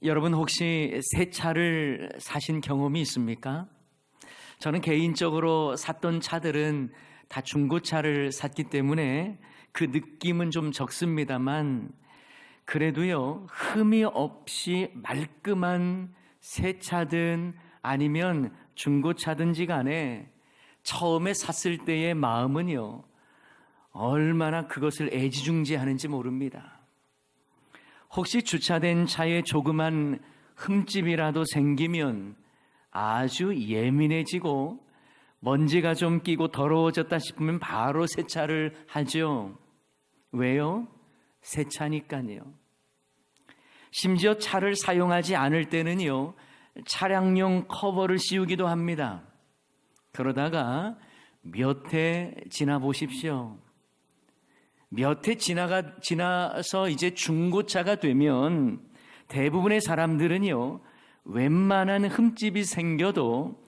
여러분 혹시 새 차를 사신 경험이 있습니까? 저는 개인적으로 샀던 차들은 다 중고차를 샀기 때문에 그 느낌은 좀 적습니다만 그래도요, 흠이 없이 말끔한 새 차든 아니면 중고차든지 간에 처음에 샀을 때의 마음은요, 얼마나 그것을 애지중지하는지 모릅니다. 혹시 주차된 차에 조그만 흠집이라도 생기면 아주 예민해지고 먼지가 좀 끼고 더러워졌다 싶으면 바로 세차를 하죠. 왜요? 새 차니까요. 심지어 차를 사용하지 않을 때는요, 차량용 커버를 씌우기도 합니다. 그러다가 몇 해 지나 보십시오. 몇 해 지나서 이제 중고차가 되면 대부분의 사람들은요, 웬만한 흠집이 생겨도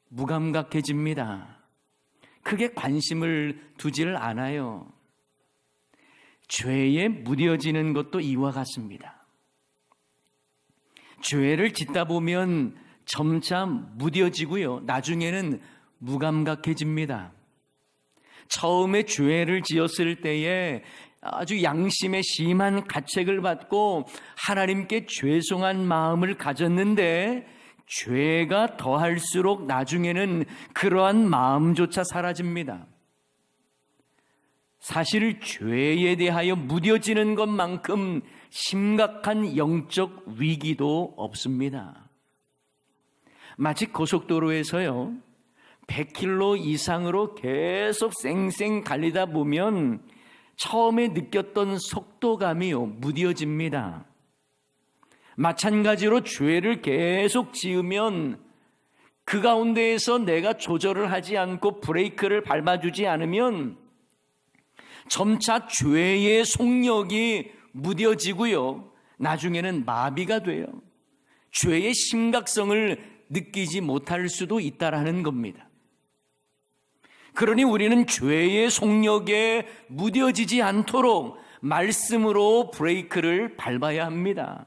무감각해집니다. 크게 관심을 두지를 않아요. 죄에 무뎌지는 것도 이와 같습니다. 죄를 짓다 보면 점차 무뎌지고요, 나중에는 무감각해집니다. 처음에 죄를 지었을 때에 아주 양심의 심한 가책을 받고 하나님께 죄송한 마음을 가졌는데 죄가 더할수록 나중에는 그러한 마음조차 사라집니다. 사실 죄에 대하여 무뎌지는 것만큼 심각한 영적 위기도 없습니다. 마치 고속도로에서요, 100km 이상으로 계속 쌩쌩 달리다 보면 처음에 느꼈던 속도감이요, 무뎌집니다. 마찬가지로 죄를 계속 지으면 그 가운데에서 내가 조절을 하지 않고 브레이크를 밟아주지 않으면 점차 죄의 속력이 무뎌지고요, 나중에는 마비가 돼요. 죄의 심각성을 느끼지 못할 수도 있다라는 겁니다. 그러니 우리는 죄의 속력에 무뎌지지 않도록 말씀으로 브레이크를 밟아야 합니다.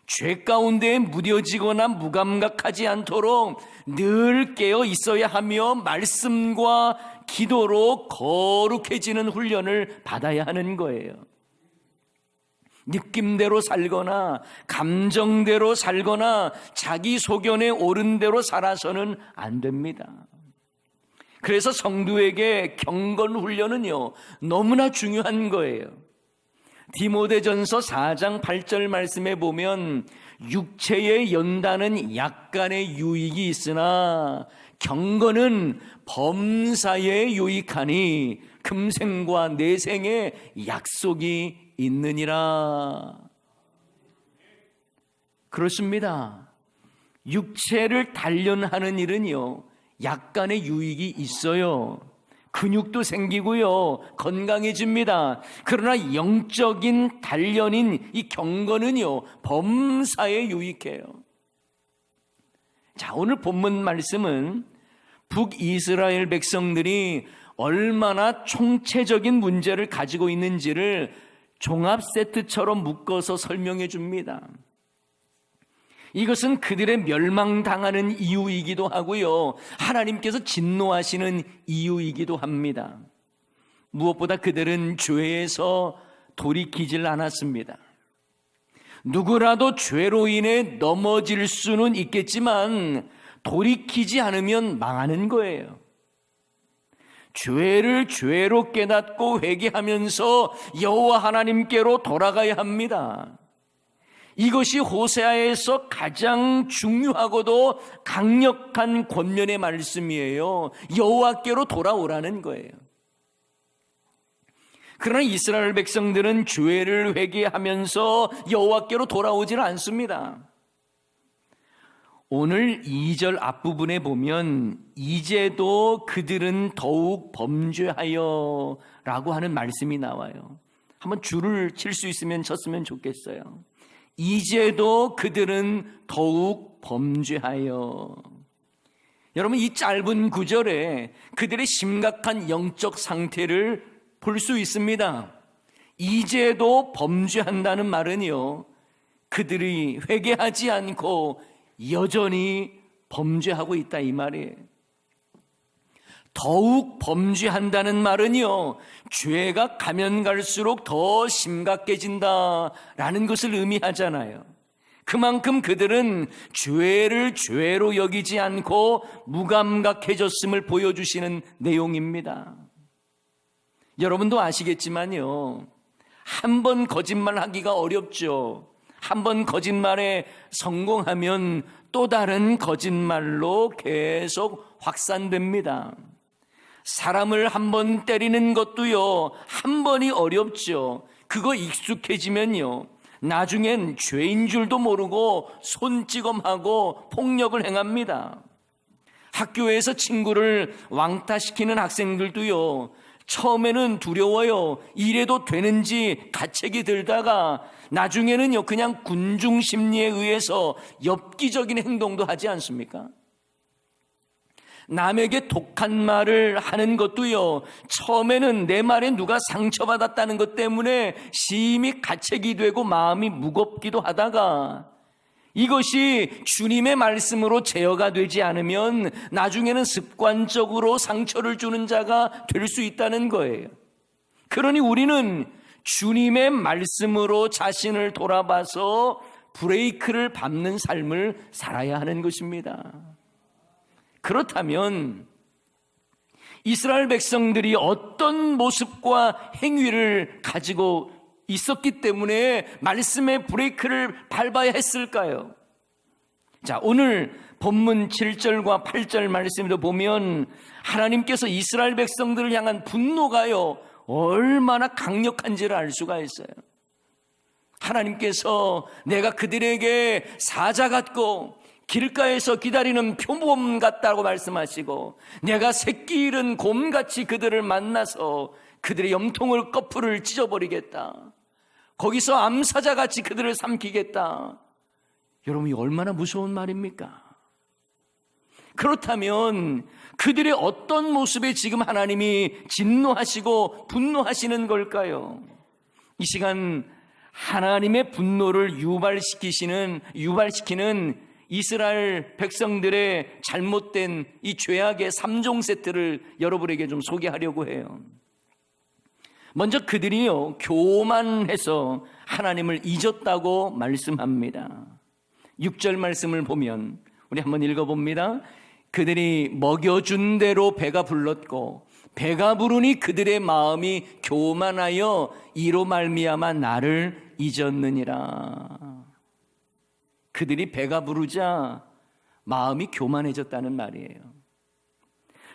죄 가운데 무뎌지거나 무감각하지 않도록 늘 깨어 있어야 하며 말씀과 기도로 거룩해지는 훈련을 받아야 하는 거예요. 느낌대로 살거나 감정대로 살거나 자기 소견에 옳은 대로 살아서는 안 됩니다. 그래서 성도에게 경건 훈련은요, 너무나 중요한 거예요. 디모데전서 4장 8절 말씀에 보면 육체에 연다는 약간의 유익이 있으나 경건은 범사에 유익하니 금생과 내생에 약속이 있느니라. 그렇습니다. 육체를 단련하는 일은요, 약간의 유익이 있어요. 근육도 생기고요, 건강해집니다. 그러나 영적인 단련인 이 경건은요, 범사에 유익해요. 자, 오늘 본문 말씀은 북이스라엘 백성들이 얼마나 총체적인 문제를 가지고 있는지를 종합 세트처럼 묶어서 설명해 줍니다. 이것은 그들의 멸망당하는 이유이기도 하고요, 하나님께서 진노하시는 이유이기도 합니다. 무엇보다 그들은 죄에서 돌이키질 않았습니다. 누구라도 죄로 인해 넘어질 수는 있겠지만 돌이키지 않으면 망하는 거예요. 죄를 죄로 깨닫고 회개하면서 여호와 하나님께로 돌아가야 합니다. 이것이 호세아에서 가장 중요하고도 강력한 권면의 말씀이에요. 여호와께로 돌아오라는 거예요. 그러나 이스라엘 백성들은 죄를 회개하면서 여호와께로 돌아오지는 않습니다. 오늘 2절 앞부분에 보면 이제도 그들은 더욱 범죄하여 라고 하는 말씀이 나와요. 한번 줄을 칠 수 있으면 쳤으면 좋겠어요. 이제도 그들은 더욱 범죄하여. 여러분, 이 짧은 구절에 그들의 심각한 영적 상태를 볼 수 있습니다. 이제도 범죄한다는 말은요, 그들이 회개하지 않고 여전히 범죄하고 있다 이 말이에요. 더욱 범죄한다는 말은요, 죄가 가면 갈수록 더 심각해진다라는 것을 의미하잖아요. 그만큼 그들은 죄를 죄로 여기지 않고 무감각해졌음을 보여주시는 내용입니다. 여러분도 아시겠지만요, 한 번 거짓말하기가 어렵죠. 한 번 거짓말에 성공하면 또 다른 거짓말로 계속 확산됩니다. 사람을 한 번 때리는 것도요, 한 번이 어렵죠. 그거 익숙해지면요, 나중엔 죄인 줄도 모르고 손찌검하고 폭력을 행합니다. 학교에서 친구를 왕따시키는 학생들도요, 처음에는 두려워요. 이래도 되는지 가책이 들다가 나중에는요, 그냥 군중 심리에 의해서 엽기적인 행동도 하지 않습니까? 남에게 독한 말을 하는 것도요, 처음에는 내 말에 누가 상처받았다는 것 때문에 심히 가책이 되고 마음이 무겁기도 하다가 이것이 주님의 말씀으로 제어가 되지 않으면 나중에는 습관적으로 상처를 주는 자가 될 수 있다는 거예요. 그러니 우리는 주님의 말씀으로 자신을 돌아봐서 브레이크를 밟는 삶을 살아야 하는 것입니다. 그렇다면 이스라엘 백성들이 어떤 모습과 행위를 가지고 있었기 때문에 말씀의 브레이크를 밟아야 했을까요? 자, 오늘 본문 7절과 8절 말씀도 보면 하나님께서 이스라엘 백성들을 향한 분노가요, 얼마나 강력한지를 알 수가 있어요. 하나님께서 내가 그들에게 사자 같고 길가에서 기다리는 표범 같다고 말씀하시고, 내가 새끼 잃은 곰같이 그들을 만나서 그들의 염통을 꺼풀을 찢어버리겠다, 거기서 암사자같이 그들을 삼키겠다. 여러분, 이 얼마나 무서운 말입니까? 그렇다면 그들의 어떤 모습에 지금 하나님이 진노하시고 분노하시는 걸까요? 이 시간 하나님의 분노를 유발시키는 이스라엘 백성들의 잘못된 이 죄악의 3종 세트를 여러분에게 좀 소개하려고 해요. 먼저 그들이요, 교만해서 하나님을 잊었다고 말씀합니다. 6절 말씀을 보면 우리 한번 읽어봅니다. 그들이 먹여준 대로 배가 불렀고 배가 부르니 그들의 마음이 교만하여 이로 말미암아 나를 잊었느니라. 그들이 배가 부르자 마음이 교만해졌다는 말이에요.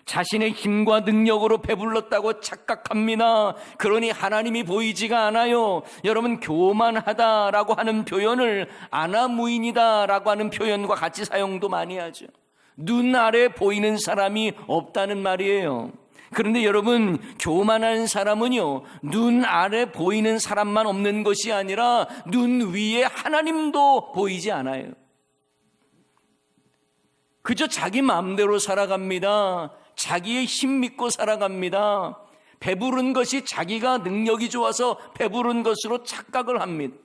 자신의 힘과 능력으로 배불렀다고 착각합니다. 그러니 하나님이 보이지가 않아요. 여러분, 교만하다라고 하는 표현을 아나무인이다라고 하는 표현과 같이 사용도 많이 하죠. 눈 아래 보이는 사람이 없다는 말이에요. 그런데 여러분, 교만한 사람은요, 눈 아래 보이는 사람만 없는 것이 아니라 눈 위에 하나님도 보이지 않아요. 그저 자기 마음대로 살아갑니다. 자기의 힘 믿고 살아갑니다. 배부른 것이 자기가 능력이 좋아서 배부른 것으로 착각을 합니다.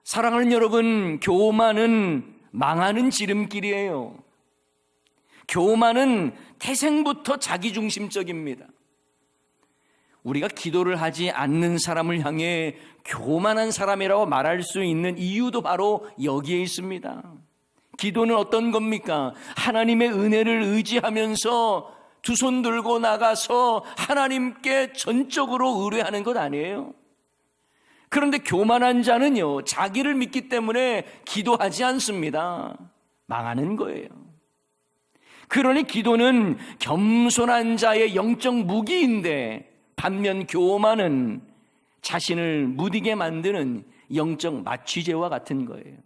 사랑하는 여러분, 교만은 망하는 지름길이에요. 교만은 태생부터 자기중심적입니다. 우리가 기도를 하지 않는 사람을 향해 교만한 사람이라고 말할 수 있는 이유도 바로 여기에 있습니다. 기도는 어떤 겁니까? 하나님의 은혜를 의지하면서 두 손 들고 나가서 하나님께 전적으로 의뢰하는 것 아니에요? 그런데 교만한 자는요, 자기를 믿기 때문에 기도하지 않습니다. 망하는 거예요. 그러니 기도는 겸손한 자의 영적 무기인데, 반면 교만은 자신을 무디게 만드는 영적 마취제와 같은 거예요.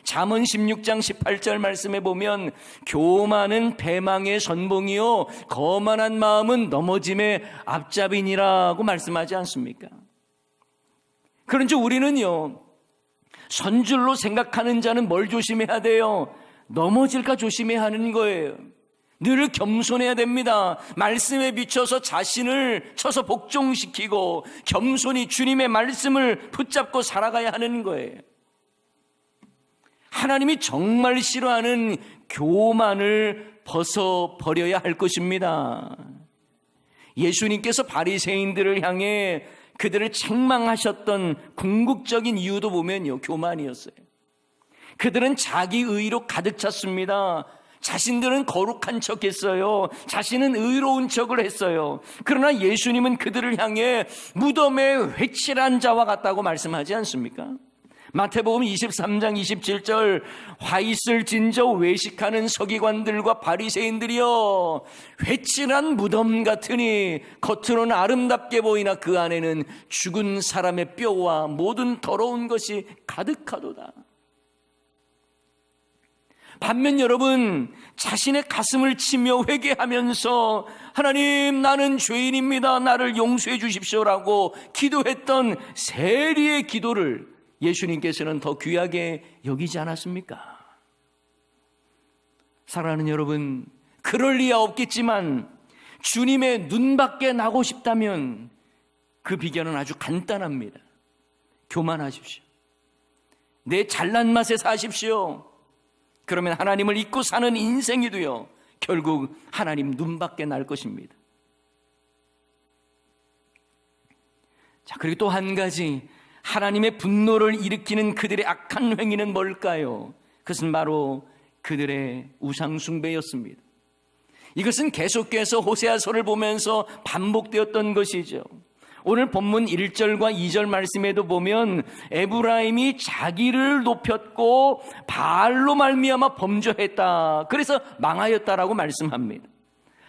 잠언 16장 18절 말씀에 보면 교만은 패망의 선봉이요 거만한 마음은 넘어짐의 앞잡이니라고 말씀하지 않습니까? 그런지 우리는요, 선줄로 생각하는 자는 뭘 조심해야 돼요? 넘어질까 조심해야 하는 거예요. 늘 겸손해야 됩니다. 말씀에 비춰서 자신을 쳐서 복종시키고 겸손히 주님의 말씀을 붙잡고 살아가야 하는 거예요. 하나님이 정말 싫어하는 교만을 벗어버려야 할 것입니다. 예수님께서 바리새인들을 향해 그들을 책망하셨던 궁극적인 이유도 보면요, 교만이었어요. 그들은 자기 의로 가득 찼습니다. 자신들은 거룩한 척했어요. 자신은 의로운 척을 했어요. 그러나 예수님은 그들을 향해 무덤에 회칠한 자와 같다고 말씀하지 않습니까? 마태복음 23장 27절, 화 있을 진저 외식하는 서기관들과 바리새인들이여, 회칠한 무덤 같으니 겉으로는 아름답게 보이나 그 안에는 죽은 사람의 뼈와 모든 더러운 것이 가득하도다. 반면 여러분, 자신의 가슴을 치며 회개하면서 하나님, 나는 죄인입니다, 나를 용서해 주십시오라고 기도했던 세리의 기도를 예수님께서는 더 귀하게 여기지 않았습니까? 사랑하는 여러분, 그럴 리야 없겠지만 주님의 눈밖에 나고 싶다면 그 비결은 아주 간단합니다. 교만하십시오. 내 잘난 맛에 사십시오. 그러면 하나님을 잊고 사는 인생이 되어 결국 하나님 눈밖에 날 것입니다. 자, 그리고 또 한 가지, 하나님의 분노를 일으키는 그들의 악한 행위는 뭘까요? 그것은 바로 그들의 우상숭배였습니다. 이것은 계속해서 호세아서를 보면서 반복되었던 것이죠. 오늘 본문 1절과 2절 말씀에도 보면 에브라임이 자기를 높였고 바알로 말미암아 범죄했다, 그래서 망하였다라고 말씀합니다.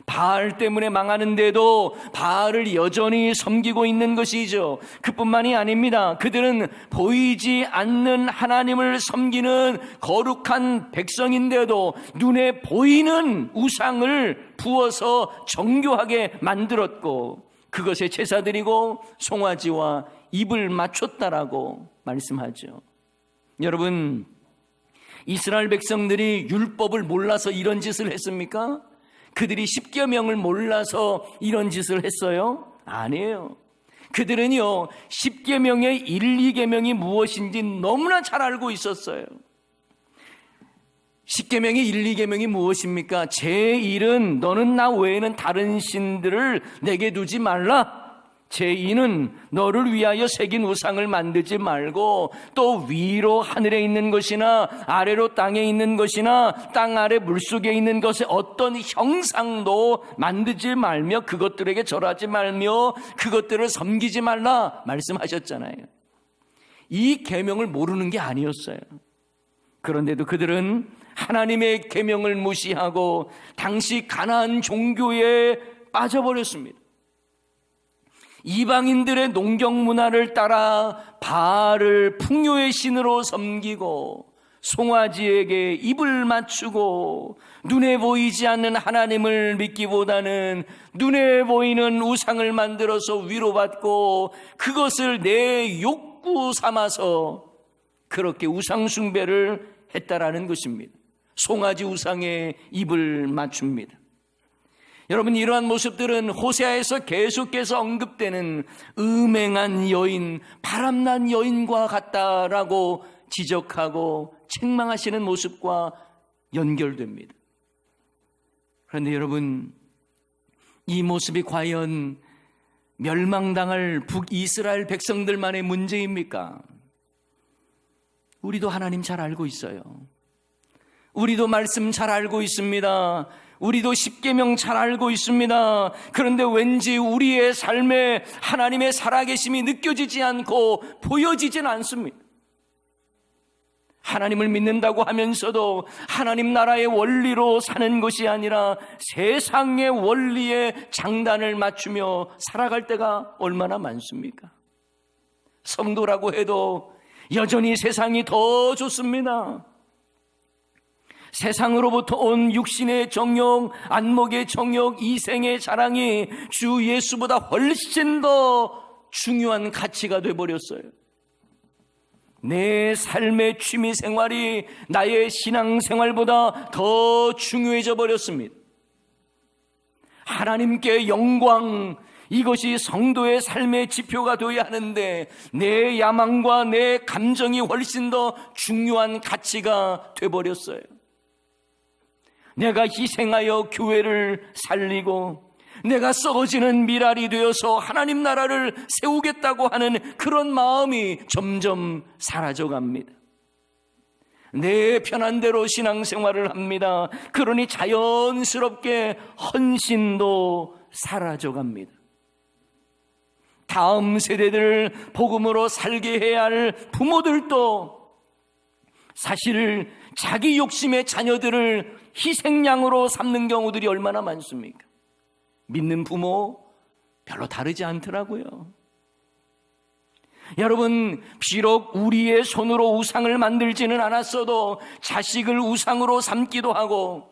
바알 때문에 망하는데도 바알을 여전히 섬기고 있는 것이죠. 그뿐만이 아닙니다. 그들은 보이지 않는 하나님을 섬기는 거룩한 백성인데도 눈에 보이는 우상을 부어서 정교하게 만들었고 그것에 제사 드리고 송아지와 입을 맞췄다라고 말씀하죠. 여러분, 이스라엘 백성들이 율법을 몰라서 이런 짓을 했습니까? 그들이 십계명을 몰라서 이런 짓을 했어요? 아니에요. 그들은요, 십계명의 1, 2계명이 무엇인지 너무나 잘 알고 있었어요. 십계명의 1, 2계명이 무엇입니까? 제1은 너는 나 외에는 다른 신들을 내게 두지 말라. 제2는 너를 위하여 새긴 우상을 만들지 말고 또 위로 하늘에 있는 것이나 아래로 땅에 있는 것이나 땅 아래 물속에 있는 것에 어떤 형상도 만들지 말며 그것들에게 절하지 말며 그것들을 섬기지 말라 말씀하셨잖아요. 이 계명을 모르는 게 아니었어요. 그런데도 그들은 하나님의 계명을 무시하고 당시 가나안 종교에 빠져버렸습니다. 이방인들의 농경 문화를 따라 바알을 풍요의 신으로 섬기고 송아지에게 입을 맞추고 눈에 보이지 않는 하나님을 믿기보다는 눈에 보이는 우상을 만들어서 위로받고 그것을 내 욕구 삼아서 그렇게 우상 숭배를 했다라는 것입니다. 송아지 우상에 입을 맞춥니다. 여러분, 이러한 모습들은 호세아에서 계속해서 언급되는 음행한 여인, 바람난 여인과 같다라고 지적하고 책망하시는 모습과 연결됩니다. 그런데 여러분, 이 모습이 과연 멸망당할 북이스라엘 백성들만의 문제입니까? 우리도 하나님 잘 알고 있어요. 우리도 말씀 잘 알고 있습니다. 우리도 십계명 잘 알고 있습니다. 그런데 왠지 우리의 삶에 하나님의 살아계심이 느껴지지 않고 보여지진 않습니다. 하나님을 믿는다고 하면서도 하나님 나라의 원리로 사는 것이 아니라 세상의 원리에 장단을 맞추며 살아갈 때가 얼마나 많습니까? 성도라고 해도 여전히 세상이 더 좋습니다. 세상으로부터 온 육신의 정욕, 안목의 정욕, 이생의 자랑이 주 예수보다 훨씬 더 중요한 가치가 되어버렸어요. 내 삶의 취미 생활이 나의 신앙 생활보다 더 중요해져 버렸습니다. 하나님께 영광, 이것이 성도의 삶의 지표가 되어야 하는데 내 야망과 내 감정이 훨씬 더 중요한 가치가 되어버렸어요. 내가 희생하여 교회를 살리고 내가 썩어지는 미랄이 되어서 하나님 나라를 세우겠다고 하는 그런 마음이 점점 사라져갑니다. 내 편한 대로 신앙생활을 합니다. 그러니 자연스럽게 헌신도 사라져갑니다. 다음 세대들을 복음으로 살게 해야 할 부모들도 사실 자기 욕심의 자녀들을 희생양으로 삼는 경우들이 얼마나 많습니까? 믿는 부모 별로 다르지 않더라고요. 여러분, 비록 우리의 손으로 우상을 만들지는 않았어도 자식을 우상으로 삼기도 하고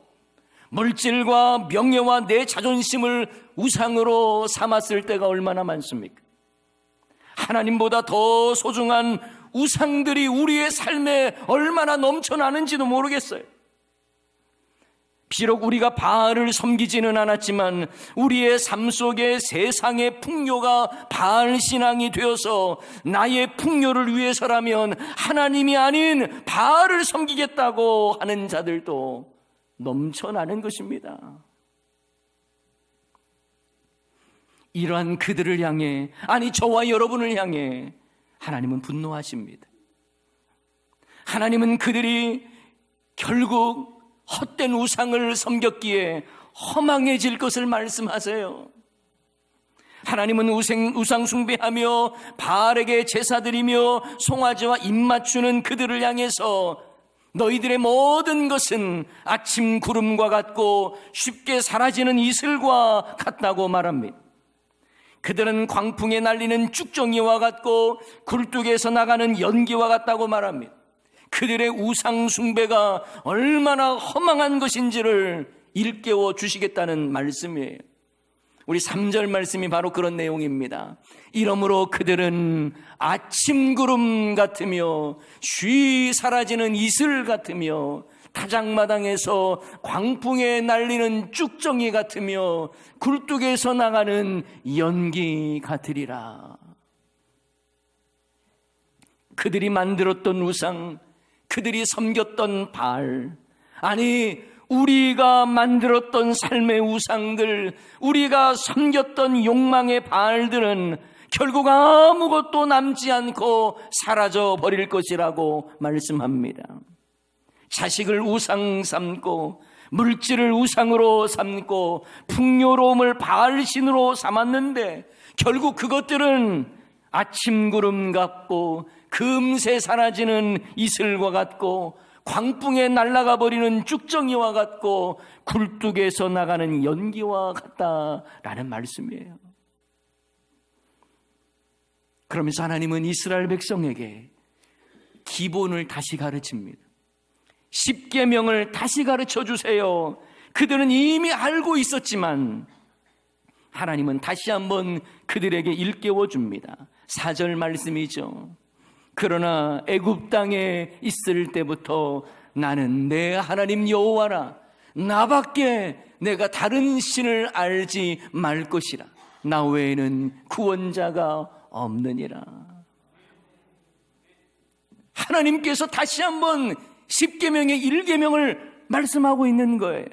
물질과 명예와 내 자존심을 우상으로 삼았을 때가 얼마나 많습니까? 하나님보다 더 소중한 우상들이 우리의 삶에 얼마나 넘쳐나는지도 모르겠어요. 비록 우리가 바알을 섬기지는 않았지만 우리의 삶 속에 세상의 풍요가 바알 신앙이 되어서 나의 풍요를 위해서라면 하나님이 아닌 바알을 섬기겠다고 하는 자들도 넘쳐나는 것입니다. 이러한 그들을 향해, 아니 저와 여러분을 향해 하나님은 분노하십니다. 하나님은 그들이 결국 헛된 우상을 섬겼기에 허망해질 것을 말씀하세요. 하나님은 우상 숭배하며 바알에게 제사드리며 송아지와 입맞추는 그들을 향해서 너희들의 모든 것은 아침 구름과 같고 쉽게 사라지는 이슬과 같다고 말합니다. 그들은 광풍에 날리는 쭉정이와 같고 굴뚝에서 나가는 연기와 같다고 말합니다. 그들의 우상 숭배가 얼마나 허망한 것인지를 일깨워 주시겠다는 말씀이에요. 우리 3절 말씀이 바로 그런 내용입니다. 이러므로 그들은 아침 구름 같으며 쉬 사라지는 이슬 같으며 타작마당에서 광풍에 날리는 쭉정이 같으며 굴뚝에서 나가는 연기 같으리라. 그들이 만들었던 우상, 그들이 섬겼던 바알, 아니 우리가 만들었던 삶의 우상들, 우리가 섬겼던 욕망의 바알들은 결국 아무것도 남지 않고 사라져 버릴 것이라고 말씀합니다. 자식을 우상 삼고 물질을 우상으로 삼고 풍요로움을 바알신으로 삼았는데 결국 그것들은 아침 구름 같고 금세 사라지는 이슬과 같고 광풍에 날아가 버리는 쭉정이와 같고 굴뚝에서 나가는 연기와 같다라는 말씀이에요. 그러면서 하나님은 이스라엘 백성에게 기본을 다시 가르칩니다. 10계명을 다시 가르쳐 주세요. 그들은 이미 알고 있었지만 하나님은 다시 한번 그들에게 일깨워 줍니다. 4절 말씀이죠. 그러나 애굽 땅에 있을 때부터 나는 내 하나님 여호와라. 나밖에 내가 다른 신을 알지 말 것이라. 나 외에는 구원자가 없느니라. 하나님께서 다시 한번 10계명의 1계명을 말씀하고 있는 거예요.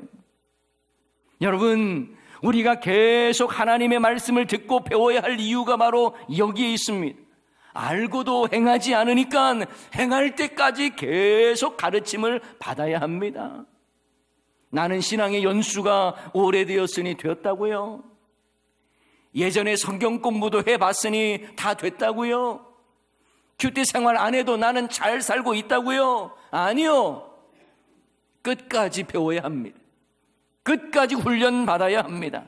여러분, 우리가 계속 하나님의 말씀을 듣고 배워야 할 이유가 바로 여기에 있습니다. 알고도 행하지 않으니까 행할 때까지 계속 가르침을 받아야 합니다. 나는 신앙의 연수가 오래되었으니 되었다고요? 예전에 성경 공부도 해봤으니 다 됐다고요? 큐티 생활 안 해도 나는 잘 살고 있다고요? 아니요. 끝까지 배워야 합니다. 끝까지 훈련 받아야 합니다.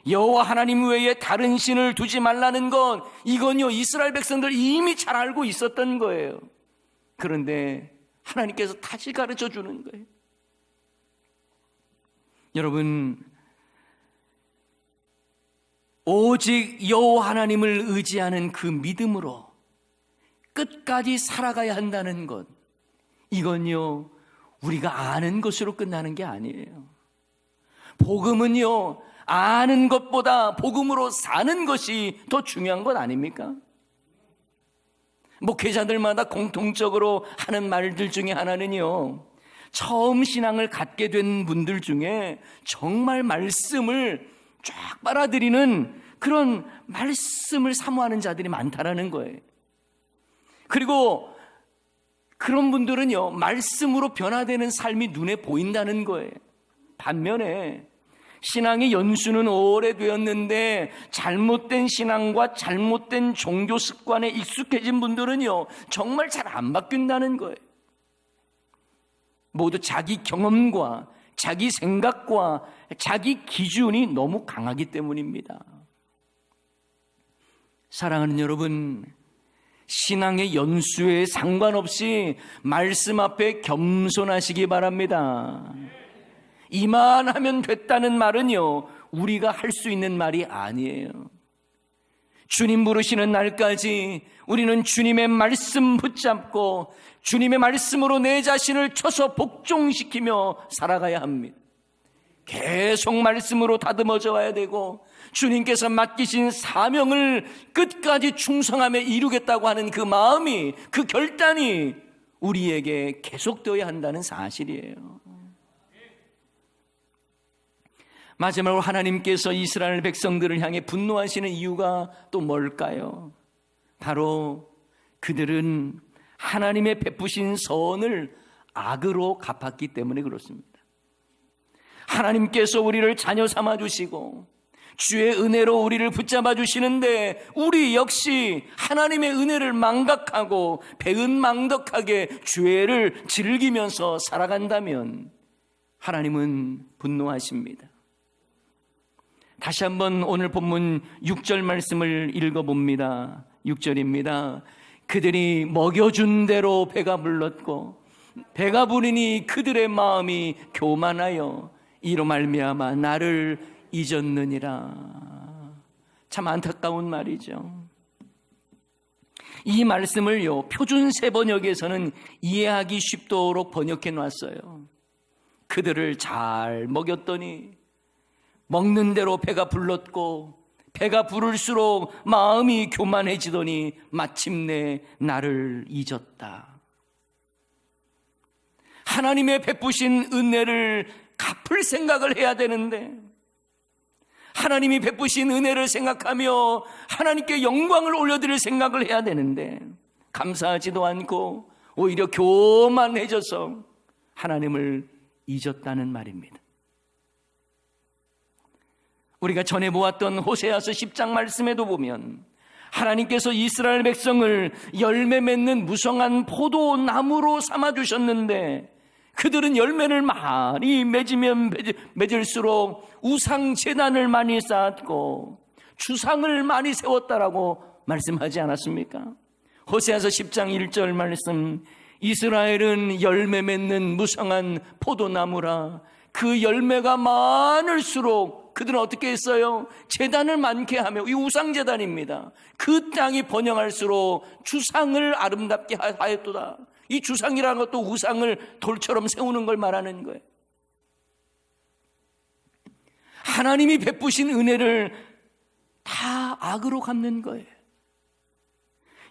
여호와 하나님 외에 다른 신을 두지 말라는 건 이건요 이스라엘 백성들 이미 잘 알고 있었던 거예요. 그런데 하나님께서 다시 가르쳐 주는 거예요. 여러분, 오직 여호와 하나님을 의지하는 그 믿음으로 끝까지 살아가야 한다는 것, 이건요 우리가 아는 것으로 끝나는 게 아니에요. 복음은요 아는 것보다 복음으로 사는 것이 더 중요한 것 아닙니까? 목회자들마다 공통적으로 하는 말들 중에 하나는요, 처음 신앙을 갖게 된 분들 중에 정말 말씀을 쫙 빨아들이는 그런 말씀을 사모하는 자들이 많다라는 거예요. 그리고 그런 분들은요, 말씀으로 변화되는 삶이 눈에 보인다는 거예요. 반면에 신앙의 연수는 오래되었는데 잘못된 신앙과 잘못된 종교 습관에 익숙해진 분들은요, 정말 잘 안 바뀐다는 거예요. 모두 자기 경험과 자기 생각과 자기 기준이 너무 강하기 때문입니다. 사랑하는 여러분, 신앙의 연수에 상관없이 말씀 앞에 겸손하시기 바랍니다. 이만하면 됐다는 말은요, 우리가 할 수 있는 말이 아니에요. 주님 부르시는 날까지 우리는 주님의 말씀 붙잡고 주님의 말씀으로 내 자신을 쳐서 복종시키며 살아가야 합니다. 계속 말씀으로 다듬어져 와야 되고, 주님께서 맡기신 사명을 끝까지 충성하며 이루겠다고 하는 그 마음이, 그 결단이 우리에게 계속되어야 한다는 사실이에요. 마지막으로 하나님께서 이스라엘 백성들을 향해 분노하시는 이유가 또 뭘까요? 바로 그들은 하나님의 베푸신 선을 악으로 갚았기 때문에 그렇습니다. 하나님께서 우리를 자녀 삼아 주시고 주의 은혜로 우리를 붙잡아 주시는데, 우리 역시 하나님의 은혜를 망각하고 배은망덕하게 죄를 즐기면서 살아간다면 하나님은 분노하십니다. 다시 한번 오늘 본문 6절 말씀을 읽어봅니다. 6절입니다. 그들이 먹여준 대로 배가 불렀고 배가 부르니 그들의 마음이 교만하여 이로 말미암아 나를 잊었느니라. 참 안타까운 말이죠. 이 말씀을요, 표준세 번역에서는 이해하기 쉽도록 번역해 놨어요. 그들을 잘 먹였더니 먹는 대로 배가 불렀고 배가 부를수록 마음이 교만해지더니 마침내 나를 잊었다. 하나님의 베푸신 은혜를 갚을 생각을 해야 되는데, 하나님이 베푸신 은혜를 생각하며 하나님께 영광을 올려드릴 생각을 해야 되는데 감사하지도 않고 오히려 교만해져서 하나님을 잊었다는 말입니다. 우리가 전에 보았던 호세아서 10장 말씀에도 보면 하나님께서 이스라엘 백성을 열매 맺는 무성한 포도나무로 삼아주셨는데, 그들은 열매를 많이 맺으면 맺을수록 우상 제단을 많이 쌓았고 주상을 많이 세웠다라고 말씀하지 않았습니까? 호세아서 10장 1절 말씀, 이스라엘은 열매 맺는 무성한 포도나무라. 그 열매가 많을수록 그들은 어떻게 했어요? 제단을 많게 하며, 이 우상제단입니다. 그 땅이 번영할수록 주상을 아름답게 하였도다. 이 주상이라는 것도 우상을 돌처럼 세우는 걸 말하는 거예요. 하나님이 베푸신 은혜를 다 악으로 갚는 거예요.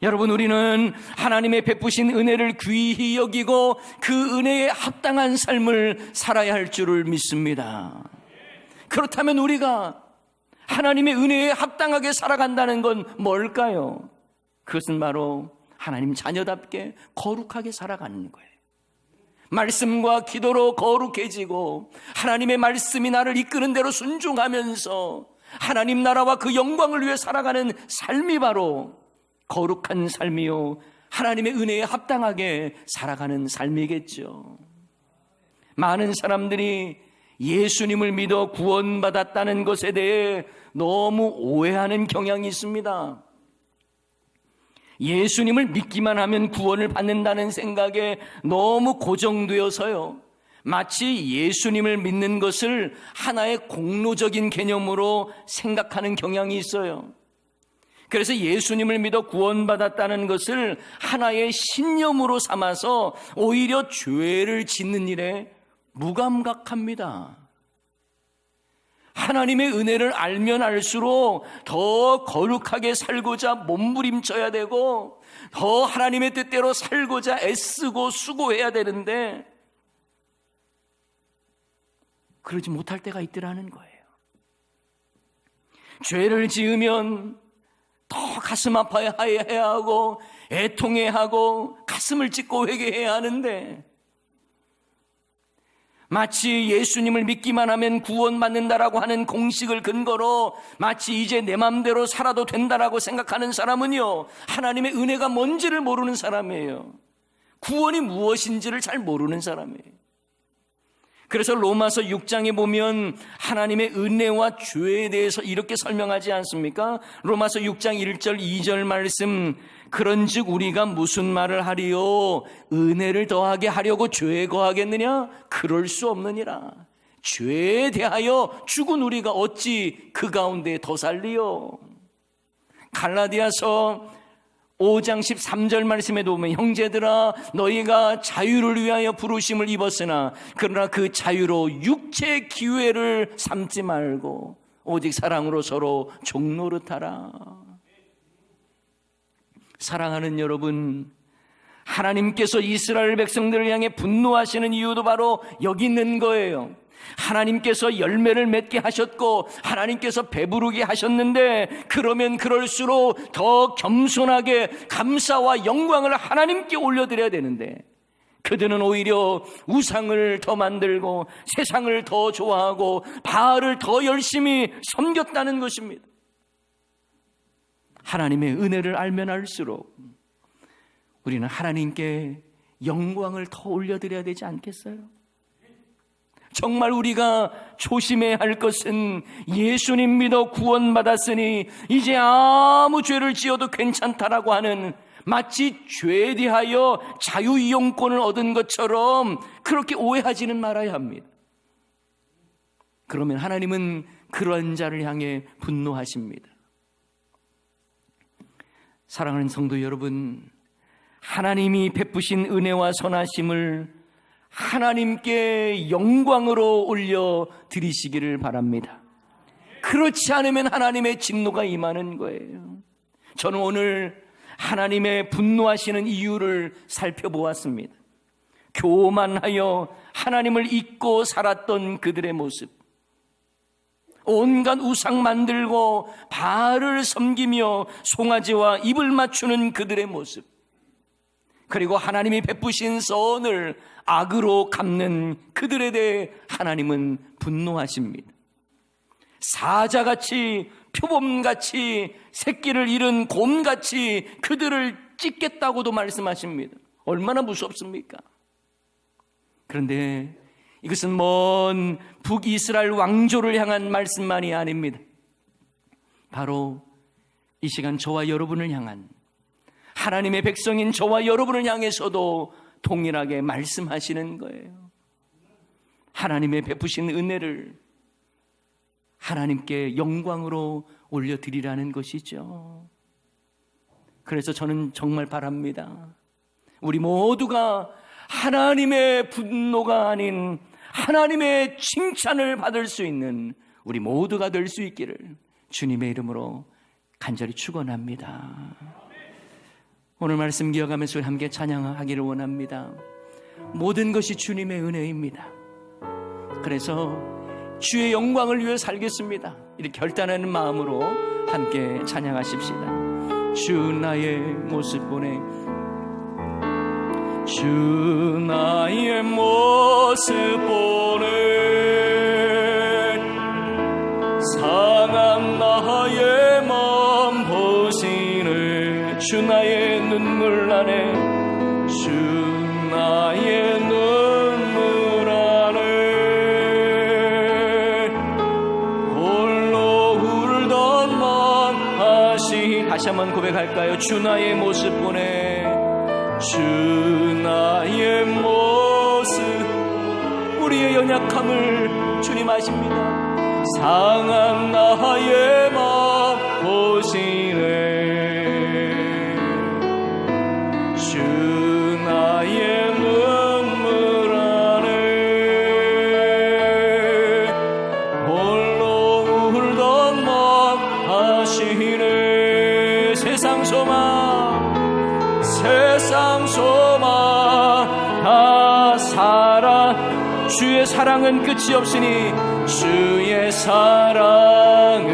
여러분, 우리는 하나님의 베푸신 은혜를 귀히 여기고 그 은혜에 합당한 삶을 살아야 할 줄을 믿습니다. 그렇다면 우리가 하나님의 은혜에 합당하게 살아간다는 건 뭘까요? 그것은 바로 하나님 자녀답게 거룩하게 살아가는 거예요. 말씀과 기도로 거룩해지고 하나님의 말씀이 나를 이끄는 대로 순종하면서 하나님 나라와 그 영광을 위해 살아가는 삶이 바로 거룩한 삶이요, 하나님의 은혜에 합당하게 살아가는 삶이겠죠. 많은 사람들이 예수님을 믿어 구원받았다는 것에 대해 너무 오해하는 경향이 있습니다. 예수님을 믿기만 하면 구원을 받는다는 생각에 너무 고정되어서요, 마치 예수님을 믿는 것을 하나의 공로적인 개념으로 생각하는 경향이 있어요. 그래서 예수님을 믿어 구원받았다는 것을 하나의 신념으로 삼아서 오히려 죄를 짓는 일에 무감각합니다. 하나님의 은혜를 알면 알수록 더 거룩하게 살고자 몸부림쳐야 되고 더 하나님의 뜻대로 살고자 애쓰고 수고해야 되는데 그러지 못할 때가 있더라는 거예요. 죄를 지으면 더 가슴 아파야 하고 애통해야 하고 가슴을 찢고 회개해야 하는데 마치 예수님을 믿기만 하면 구원받는다라고 하는 공식을 근거로 마치 이제 내 맘대로 살아도 된다라고 생각하는 사람은요, 하나님의 은혜가 뭔지를 모르는 사람이에요. 구원이 무엇인지를 잘 모르는 사람이에요. 그래서 로마서 6장에 보면 하나님의 은혜와 죄에 대해서 이렇게 설명하지 않습니까? 로마서 6장 1절 2절 말씀, 그런즉 우리가 무슨 말을 하리요? 은혜를 더하게 하려고 죄에 거하겠느냐? 그럴 수 없느니라. 죄에 대하여 죽은 우리가 어찌 그 가운데 더 살리요? 갈라디아서 5장 13절 말씀에도 보면 형제들아 너희가 자유를 위하여 부르심을 입었으나 그러나 그 자유로 육체의 기회를 삼지 말고 오직 사랑으로 서로 종노릇하라. 사랑하는 여러분, 하나님께서 이스라엘 백성들을 향해 분노하시는 이유도 바로 여기 있는 거예요. 하나님께서 열매를 맺게 하셨고 하나님께서 배부르게 하셨는데 그러면 그럴수록 더 겸손하게 감사와 영광을 하나님께 올려드려야 되는데 그들은 오히려 우상을 더 만들고 세상을 더 좋아하고 바알을 더 열심히 섬겼다는 것입니다. 하나님의 은혜를 알면 알수록 우리는 하나님께 영광을 더 올려드려야 되지 않겠어요? 정말 우리가 조심해야 할 것은 예수님 믿어 구원받았으니 이제 아무 죄를 지어도 괜찮다라고 하는 마치 죄에 대하여 자유이용권을 얻은 것처럼 그렇게 오해하지는 말아야 합니다. 그러면 하나님은 그러한 자를 향해 분노하십니다. 사랑하는 성도 여러분, 하나님이 베푸신 은혜와 선하심을 하나님께 영광으로 올려 드리시기를 바랍니다. 그렇지 않으면 하나님의 진노가 임하는 거예요. 저는 오늘 하나님의 분노하시는 이유를 살펴보았습니다. 교만하여 하나님을 잊고 살았던 그들의 모습, 온갖 우상 만들고 바알을 섬기며 송아지와 입을 맞추는 그들의 모습, 그리고 하나님이 베푸신 선을 악으로 갚는 그들에 대해 하나님은 분노하십니다. 사자같이 표범같이 새끼를 잃은 곰같이 그들을 찢겠다고도 말씀하십니다. 얼마나 무섭습니까? 그런데 이것은 먼 북이스라엘 왕조를 향한 말씀만이 아닙니다. 바로 이 시간 저와 여러분을 향한, 하나님의 백성인 저와 여러분을 향해서도 동일하게 말씀하시는 거예요. 하나님의 베푸신 은혜를 하나님께 영광으로 올려드리라는 것이죠. 그래서 저는 정말 바랍니다. 우리 모두가 하나님의 분노가 아닌 하나님의 칭찬을 받을 수 있는 우리 모두가 될 수 있기를 주님의 이름으로 간절히 축원합니다. 오늘 말씀 기억하면서 함께 찬양하기를 원합니다. 모든 것이 주님의 은혜입니다. 그래서 주의 영광을 위해 살겠습니다. 이렇게 결단하는 마음으로 함께 찬양하십시다. 주 나의 모습 보내, 주 나의 모습 보내, 상한 나의 마음 보시네. 주 나의 눈물 안에, 주 나의 눈물 안에 홀로 울던 마음 다시 한번 고백할까요? 주 나의 모습 보내, 주 나의 모습. 우리의 연약함을 주님 아십니다. 상한 나의 마음 보시네. 주 나의 눈물 안에 홀로 주의 사랑은 끝이 없으니 주의 사랑은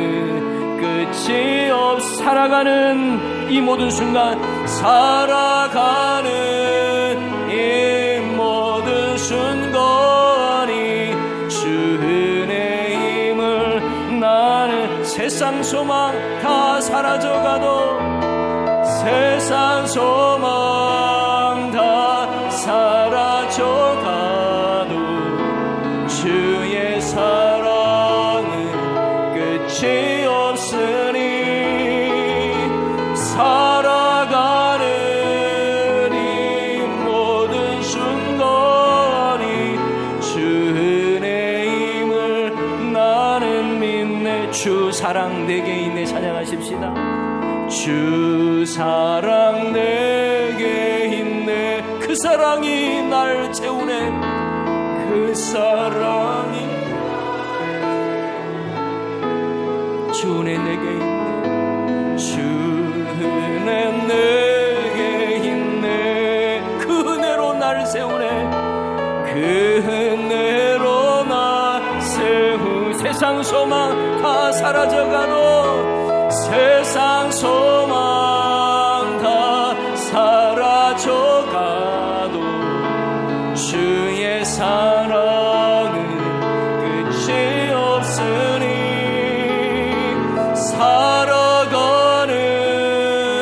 끝이 살아가는 이 모든 순간, 살아가는 이 모든 순간이 주 은혜임을 나는 세상 소망 다 사라져가도, 세상 소망 다 사라져가도 주의 사랑은 끝이 없으니 살아가는 이 모든 순간이 주 은혜임을 나는 믿네. 주 사랑 내게 있네. 찬양하십시다. 주 사랑 내게 있네. 그 사랑이 날 채우네. 그 사랑이 주 은혜 내게 있네. 주 은혜 내게 있네. 그 은혜로 날 세우네. 그 은혜로 날 세우. 세상 소망 다 사라져가도, 세상 소망 다 사라져가도 주의 사랑은 끝이 없으니 살아가는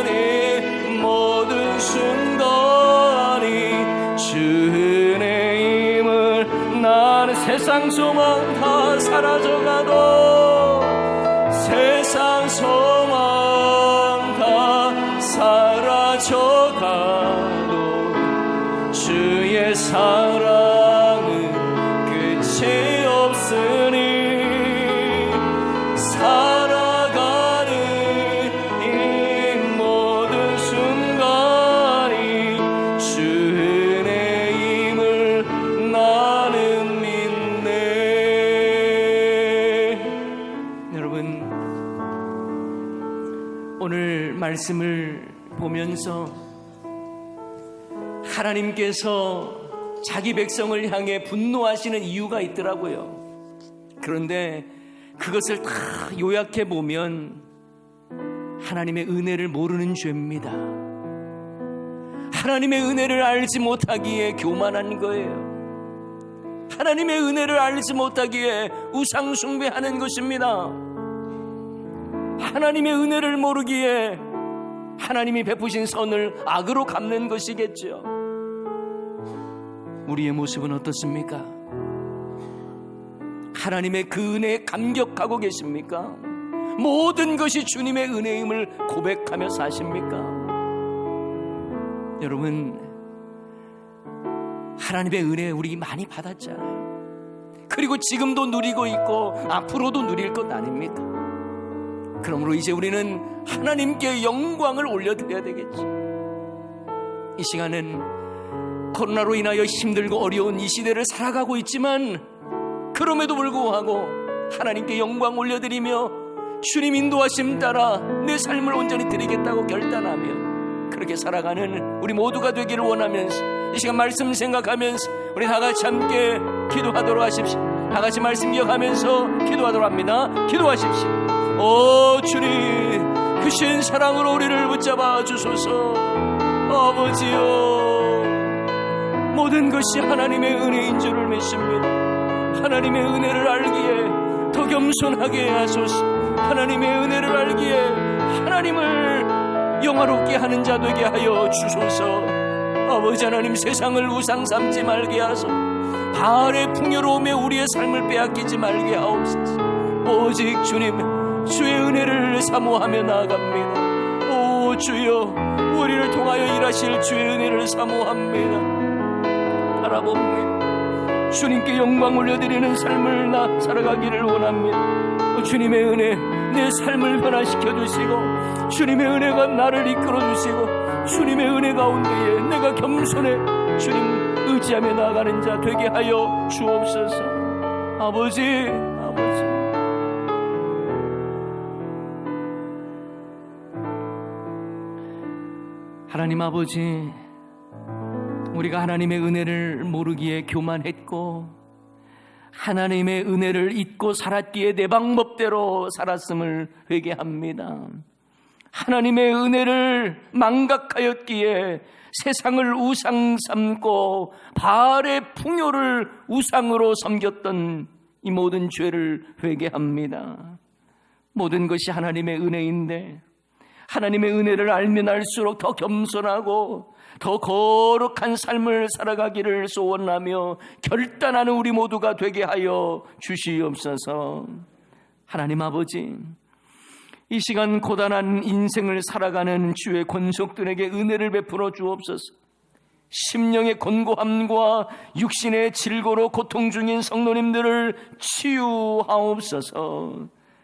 이 모든 순간이 주 은혜임을 나는 세상 소망 다 사라져가도, 세상 소망 다 사라져가도 주의 사랑은 끝이 없으니 살아가는 이 모든 순간이 주 은혜임을 나는 믿네. 여러분, 오늘 말씀을 보면서 하나님께서 자기 백성을 향해 분노하시는 이유가 있더라고요. 그런데 그것을 다 요약해 보면 하나님의 은혜를 모르는 죄입니다. 하나님의 은혜를 알지 못하기에 교만한 거예요. 하나님의 은혜를 알지 못하기에 우상 숭배하는 것입니다. 하나님의 은혜를 모르기에 하나님이 베푸신 선을 악으로 갚는 것이겠죠. 우리의 모습은 어떻습니까? 하나님의 그 은혜에 감격하고 계십니까? 모든 것이 주님의 은혜임을 고백하며 사십니까? 여러분, 하나님의 은혜 우리 많이 받았잖아요. 그리고 지금도 누리고 있고 앞으로도 누릴 것 아닙니까? 그러므로 이제 우리는 하나님께 영광을 올려드려야 되겠지. 이 시간은 코로나로 인하여 힘들고 어려운 이 시대를 살아가고 있지만, 그럼에도 불구하고 하나님께 영광 올려드리며 주님 인도하심 따라 내 삶을 온전히 드리겠다고 결단하며 그렇게 살아가는 우리 모두가 되기를 원하면서, 이 시간 말씀 생각하면서 우리 다 같이 함께 기도하도록 하십시오. 다 같이 말씀 기억하면서 기도하도록 합니다. 기도하십시오. 오 주님, 크신 사랑으로 우리를 붙잡아 주소서. 아버지여, 모든 것이 하나님의 은혜인 줄을 믿습니다. 하나님의 은혜를 알기에 더 겸손하게 하소서. 하나님의 은혜를 알기에 하나님을 영화롭게 하는 자 되게 하여 주소서. 아버지 하나님, 세상을 우상 삼지 말게 하소서. 바알의 풍요로움에 우리의 삶을 빼앗기지 말게 하옵소서. 오직 주님, 주의 은혜를 사모하며 나아갑니다. 오 주여, 우리를 통하여 일하실 주의 은혜를 사모합니다. 바라봅니다. 주님께 영광 올려드리는 삶을 살아가기를 원합니다. 주님의 은혜 내 삶을 변화시켜 주시고, 주님의 은혜가 나를 이끌어 주시고, 주님의 은혜 가운데에 내가 겸손해 주님 의지하며 나아가는 자 되게 하여 주옵소서. 아버지, 하나님 아버지, 우리가 하나님의 은혜를 모르기에 교만했고 하나님의 은혜를 잊고 살았기에 내 방법대로 살았음을 회개합니다. 하나님의 은혜를 망각하였기에 세상을 우상 삼고 바알의 풍요를 우상으로 섬겼던 이 모든 죄를 회개합니다. 모든 것이 하나님의 은혜인데 하나님의 은혜를 알면 알수록 더 겸손하고 더 거룩한 삶을 살아가기를 소원하며 결단하는 우리 모두가 되게 하여 주시옵소서. 하나님 아버지, 이 시간 고단한 인생을 살아가는 주의 권속들에게 은혜를 베풀어 주옵소서. 심령의 곤고함과 육신의 질고로 고통 중인 성도님들을 치유하옵소서.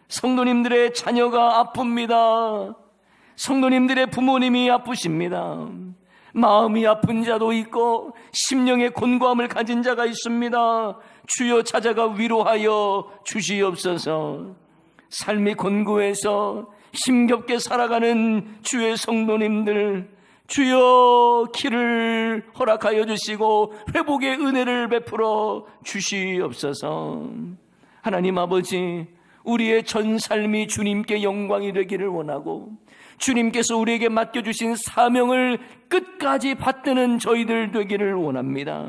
성도님들의 자녀가 아픕니다. 성도님들의 부모님이 아프십니다. 마음이 아픈 자도 있고 심령의 곤고함을 가진 자가 있습니다. 주여 찾아가 위로하여 주시옵소서. 삶이 곤고해서 힘겹게 살아가는 주의 성도님들, 주여 길을 허락하여 주시고 회복의 은혜를 베풀어 주시옵소서. 하나님 아버지, 우리의 전 삶이 주님께 영광이 되기를 원하고 주님께서 우리에게 맡겨주신 사명을 끝까지 받드는 저희들 되기를 원합니다.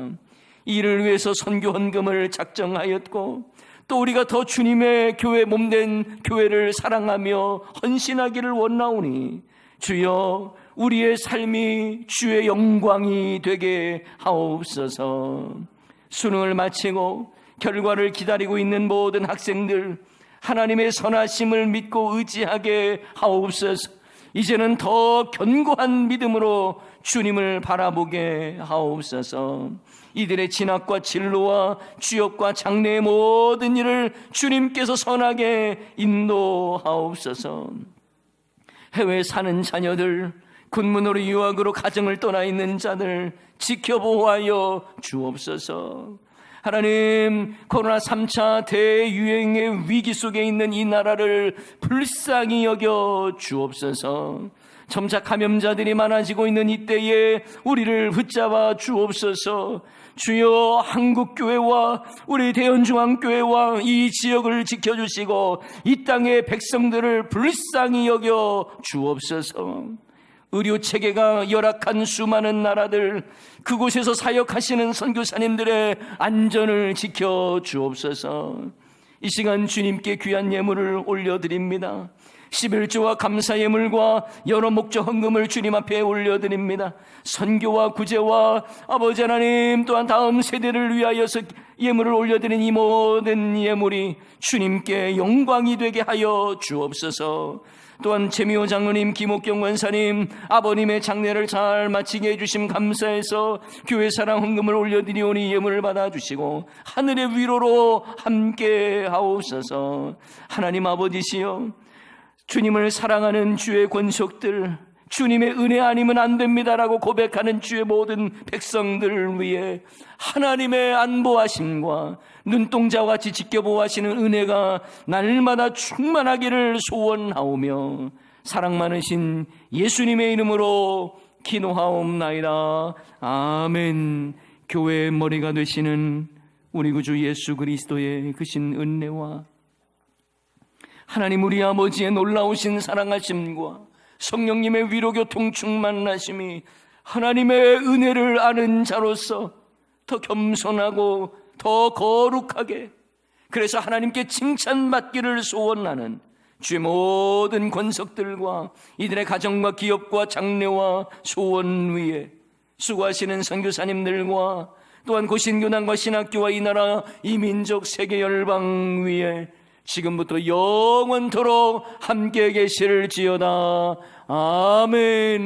이를 위해서 선교 헌금을 작정하였고 또 우리가 더 주님의 교회 몸된 교회를 사랑하며 헌신하기를 원하오니 주여 우리의 삶이 주의 영광이 되게 하옵소서. 수능을 마치고 결과를 기다리고 있는 모든 학생들, 하나님의 선하심을 믿고 의지하게 하옵소서. 이제는 더 견고한 믿음으로 주님을 바라보게 하옵소서. 이들의 진학과 진로와 취업과 장래의 모든 일을 주님께서 선하게 인도하옵소서. 해외에 사는 자녀들, 군문으로 유학으로 가정을 떠나 있는 자들 지켜보호하여 주옵소서. 하나님, 코로나 3차 대유행의 위기 속에 있는 이 나라를 불쌍히 여겨 주옵소서. 점차 감염자들이 많아지고 있는 이때에 우리를 붙잡아 주옵소서. 주여, 한국교회와 우리 대연중앙교회와 이 지역을 지켜주시고 이 땅의 백성들을 불쌍히 여겨 주옵소서. 의료체계가 열악한 수많은 나라들, 그곳에서 사역하시는 선교사님들의 안전을 지켜 주옵소서. 이 시간 주님께 귀한 예물을 올려드립니다. 11조와 감사 예물과 여러 목적 헌금을 주님 앞에 올려드립니다. 선교와 구제와 아버지 하나님 또한 다음 세대를 위하여서 예물을 올려드린 이 모든 예물이 주님께 영광이 되게 하여 주옵소서. 또한 재미호 장로님, 김옥경 원사님, 아버님의 장례를 잘 마치게 해주심 감사해서 교회 사랑 헌금을 올려드리오니 예물을 받아주시고 하늘의 위로로 함께 하옵소서. 하나님 아버지시여, 주님을 사랑하는 주의 권속들, 주님의 은혜 아니면 안 됩니다라고 고백하는 주의 모든 백성들을 위해 하나님의 안보하심과 눈동자와 같이 지켜보하시는 은혜가 날마다 충만하기를 소원하오며 사랑 많으신 예수님의 이름으로 기도하옵나이다. 아멘. 교회의 머리가 되시는 우리 구주 예수 그리스도의 크신 은혜와 하나님 우리 아버지의 놀라우신 사랑하심과 성령님의 위로교통 충만하심이 하나님의 은혜를 아는 자로서 더 겸손하고 더 거룩하게, 그래서 하나님께 칭찬받기를 소원하는 주의 모든 권속들과 이들의 가정과 기업과 장래와 소원 위에 수고하시는 선교사님들과 또한 고신교단과 신학교와 이 나라 이 민족 세계 열방 위에 지금부터 영원토록 함께 계실지어다. 아멘.